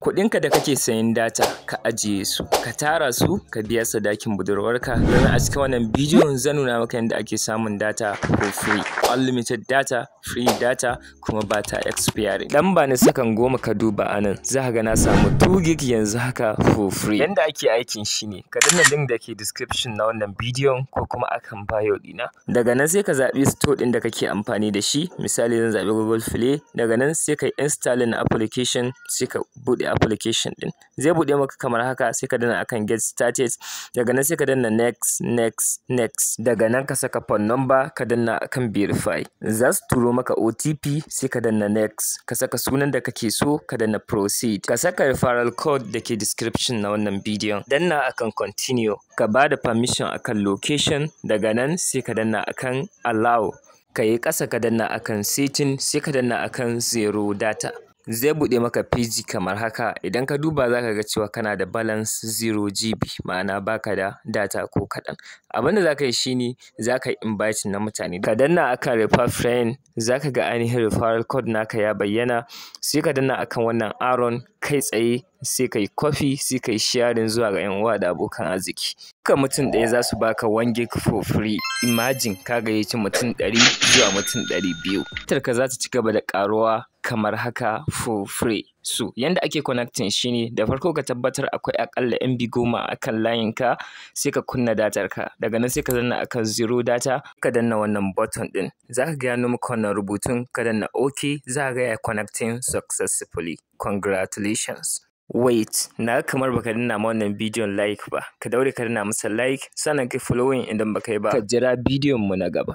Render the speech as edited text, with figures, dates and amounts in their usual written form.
Kuɗinka da kake sayan data ka ajiye su, ka tara su, ka biya sadakin budurwarka. Domin a cikin wannan bidiyon zan nuna maka yadda ake samun data for free, unlimited data, free data kuma ba ta expiring. Dan ba ni sakan 10 ka duba anan, za ka ga na samu 2 gig yanzu haka for free. Yanda ake aikin shi ne, ka danna link da ke description na wannan bidiyon ko kuma akan bio ɗina. Daga nan sai ka zaɓi store ɗin da kake amfani da shi. Misali zan zaɓi Google Play. Daga nan sai ka installing application, sai ka buɗe application ɗin. Zai buɗe maka kamar haka, sai ka danna akan get started. Daga nan sai ka danna next. Daga nan ka saka phone number, ka danna akan verify. Za su turo maka OTP, sai ka danna next. Ka saka sunan da kake so, ka danna proceed. Ka saka referral code da ke description na wannan bidiyon. Danna akan continue. Ka ba da permission akan location. Daga nan sai ka danna akan allow. Ka yi ƙasa ka danna akan setting, sai ka danna akan zero data. Zai buɗe maka page kamar haka. Idan ka duba za ka ga cewa kana da balance 0 GB, ma'ana baka da data ko kaɗan. Abin da za ka yi shine za ka yi invite na mutane. Ka danna akan refer friend, za ka ga ainihin referral code naka ya bayyana. Sai ka danna akan wannan arrow kai tsaye, sai ka yi copy, sai ka yi sharing zuwa ga 'yan uwa da abokan arziki. Duka mutum ɗaya za su baka 1 gig for free. Imagine ka gayyaci mutum 100 zuwa mutum 200. Tarka za ta ci gaba da ƙaruwa kamar haka for free. So yanda ake connecting shine da farko ka tabbatar akwai akalla MB 10 akan layin ka, sai ka kunna datar ka. Daga nan sai ka danna akan zero data, ka danna wannan button din. Zaka ga ya nuna maka wannan rubutun, ka danna OK, za ka ga ya connecting successfully. Congratulations. Wait, na kamar baka danna ma wannan bidiyon like ba. Ka daure ka danna masa like, sannan kai following idan baka yi ba. Ka jira bidiyon mu na gaba.